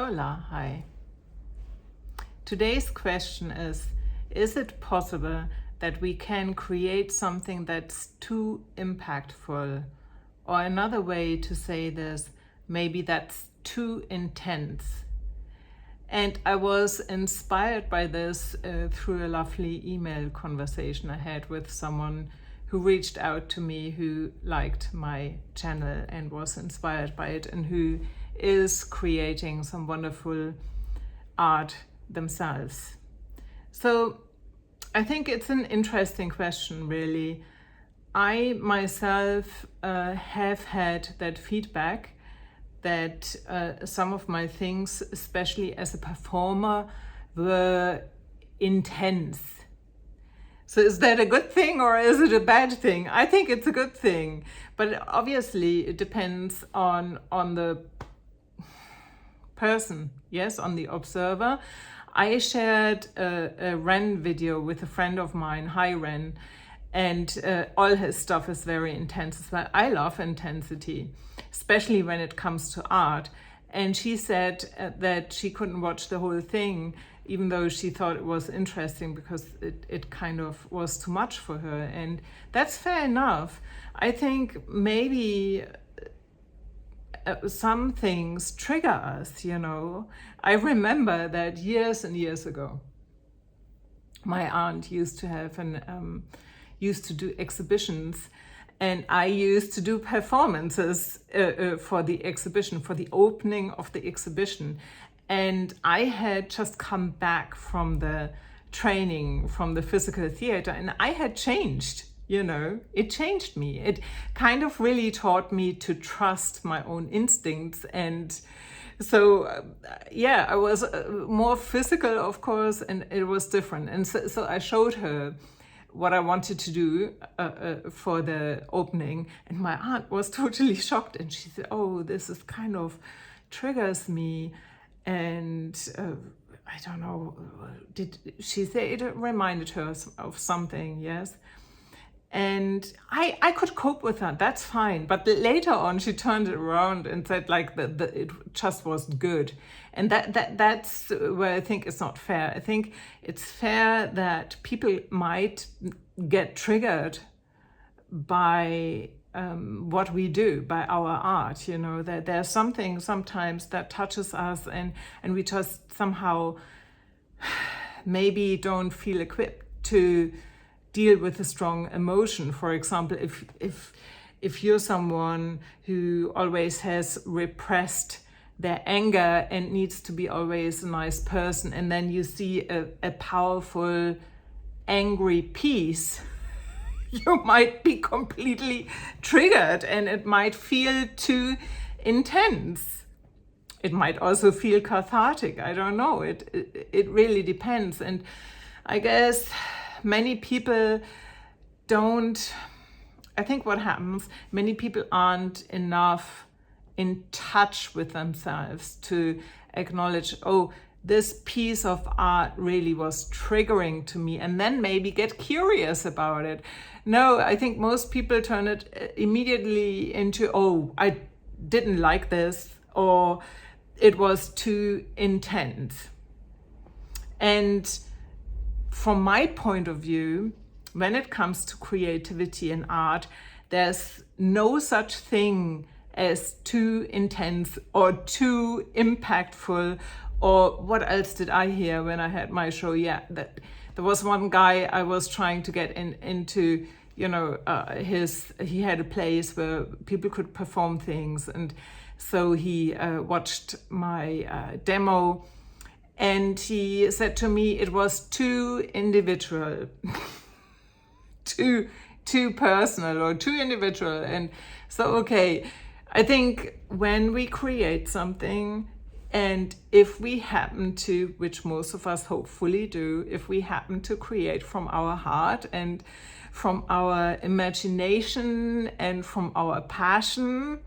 Hola, hi. Today's question is it possible that we can create something that's too impactful? Or another way to say this, maybe that's too intense. And I was inspired by this through a lovely email conversation I had with someone who reached out to me, who liked my channel and was inspired by it, and who is creating some wonderful art themselves. So I think it's an interesting question, really. I myself have had that feedback that some of my things, especially as a performer, were intense. So is that a good thing or is it a bad thing? I think it's a good thing, but obviously it depends on the person, yes, on the observer. I shared a Ren video with a friend of mine, hi Ren, and all his stuff is very intense as well. I love intensity, especially when it comes to art. And she said that she couldn't watch the whole thing, even though she thought it was interesting, because it kind of was too much for her. And that's fair enough. I think maybe some things trigger us, you know. I remember that years and years ago, my aunt used to have used to do exhibitions, and I used to do performances for the exhibition, for the opening of the exhibition. And I had just come back from the training from the physical theater, and I had changed. You know, it changed me. It kind of really taught me to trust my own instincts. And so, yeah, I was more physical, of course, and it was different. And so I showed her what I wanted to do for the opening. And my aunt was totally shocked. And she said, oh, this is kind of triggers me. And I don't know, did she say it reminded her of something? Yes. And I could cope with that, that's fine. But later on, she turned it around and said like it just wasn't good. And that's where I think it's not fair. I think it's fair that people might get triggered by what we do, by our art, you know, that there's something sometimes that touches us and we just somehow maybe don't feel equipped to deal with a strong emotion. For example, if you're someone who always has repressed their anger and needs to be always a nice person, and then you see a powerful, angry piece, you might be completely triggered and it might feel too intense. It might also feel cathartic. I don't know. It really depends. And I guess many people don't, I think what happens, many people aren't enough in touch with themselves to acknowledge, oh, this piece of art really was triggering to me, and then maybe get curious about it. No, I think most people turn it immediately into, oh, I didn't like this, or it was too intense. And from my point of view, when it comes to creativity and art, there's no such thing as too intense or too impactful. Or what else did I hear when I had my show? Yeah, that there was one guy I was trying to get into, you know, he had a place where people could perform things. And so he watched my demo, and he said to me it was too individual, too personal or too individual. And so, okay, I think when we create something, and if we happen to, which most of us hopefully do, if we happen to create from our heart and from our imagination and from our passion,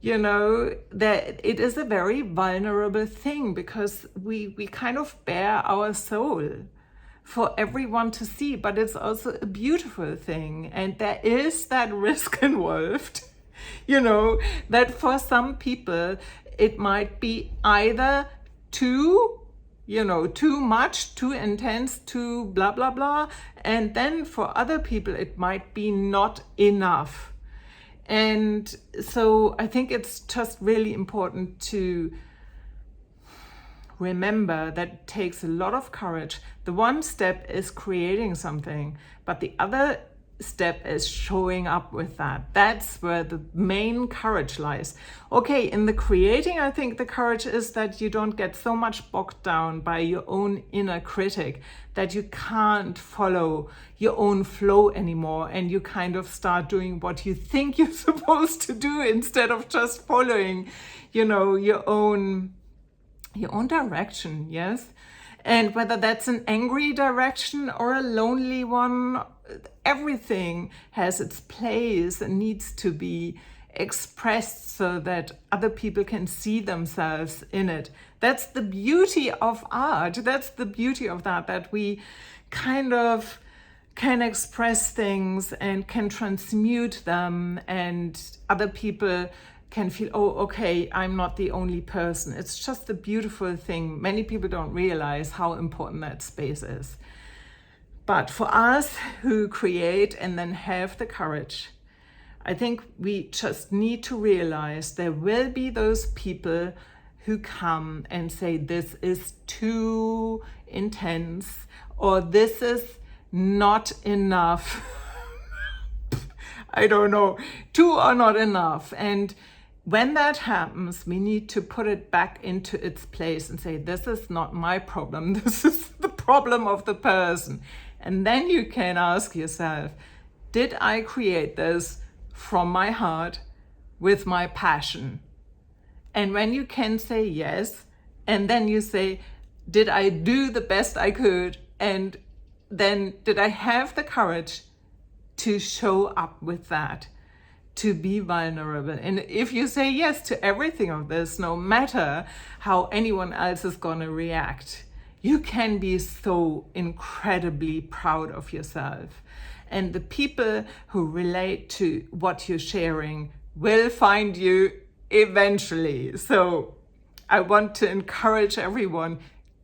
you know, that it is a very vulnerable thing, because we kind of bare our soul for everyone to see, but it's also a beautiful thing. And there is that risk involved You know, that for some people, it might be either too, too much, too intense, too blah, blah, blah. And then for other people, it might be not enough. And so I think it's just really important to remember that it takes a lot of courage. The one step is creating something, but the other step is showing up with that. That's where the main courage lies. Okay, in the creating, I think the courage is that you don't get so much bogged down by your own inner critic that you can't follow your own flow anymore, and you kind of start doing what you think you're supposed to do instead of just following, your own direction. Yes. And whether that's an angry direction or a lonely one, everything has its place and needs to be expressed so that other people can see themselves in it. That's the beauty of art. That's the beauty of that we kind of can express things and can transmute them, and other people can feel, oh, okay, I'm not the only person. It's just a beautiful thing. Many people don't realize how important that space is. But for us who create and then have the courage, I think we just need to realize there will be those people who come and say, this is too intense, or this is not enough. I don't know, too or not enough. And when that happens, we need to put it back into its place and say, this is not my problem. This is the problem of the person. And then you can ask yourself, did I create this from my heart with my passion? And when you can say yes, and then you say, did I do the best I could? And then did I have the courage to show up with that? To be vulnerable. And if you say yes to everything of this, no matter how anyone else is going to react, you can be so incredibly proud of yourself. And the people who relate to what you're sharing will find you eventually. So I want to encourage everyone,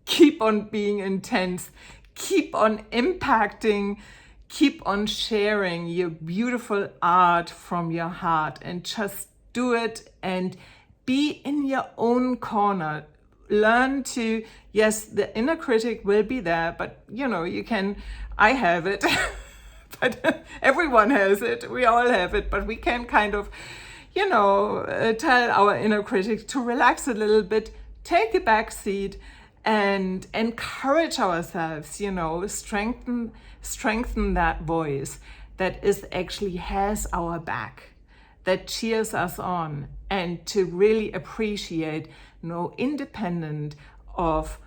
keep on being intense, keep on impacting, keep on sharing your beautiful art from your heart, and just do it and be in your own corner. Learn to, yes, the inner critic will be there, but I have it, but everyone has it. We all have it, but we can kind of, tell our inner critic to relax a little bit, take a back seat, and encourage ourselves, strengthen that voice that is actually has our back, that cheers us on, and to really appreciate, independent of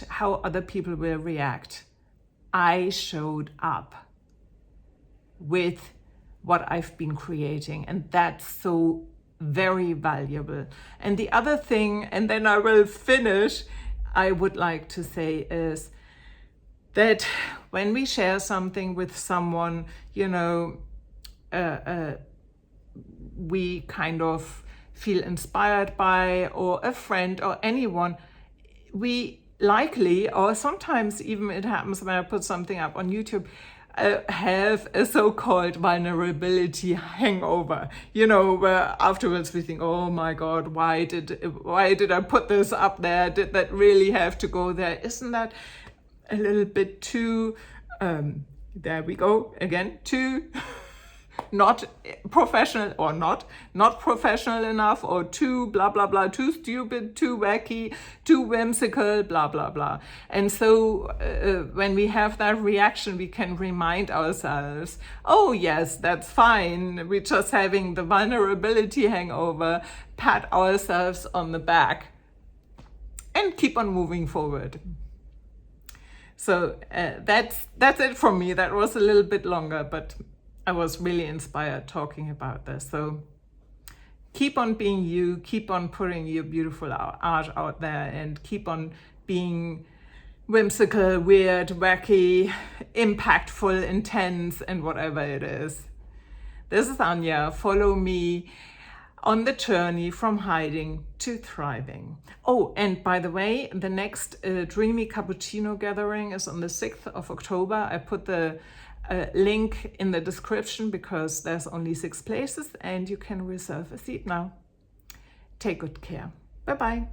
how other people will react. I showed up with what I've been creating, and that's so very valuable. And the other thing, and then I will finish, I would like to say is that when we share something with someone, we kind of feel inspired by, or a friend or anyone, we likely, or sometimes even it happens when I put something up on YouTube, have a so-called vulnerability hangover, where afterwards we think, oh my God, why did I put this up there? Did that really have to go there? Isn't that a little bit too, there we go again, too not professional, or not professional enough, or too blah, blah, blah, too stupid, too wacky, too whimsical, blah, blah, blah. And so when we have that reaction, we can remind ourselves, oh yes, that's fine. We're just having the vulnerability hangover, pat ourselves on the back and keep on moving forward. So that's it from me. That was a little bit longer, but I was really inspired talking about this. So keep on being you, keep on putting your beautiful art out there, and keep on being whimsical, weird, wacky, impactful, intense, and whatever it is. This is Anja. Follow me on the journey from hiding to thriving. Oh, and by the way, the next Dreamy Cappuccino Gathering is on the 6th of October. I put the link in the description because there's only 6 places and you can reserve a seat now. Take good care. Bye-bye.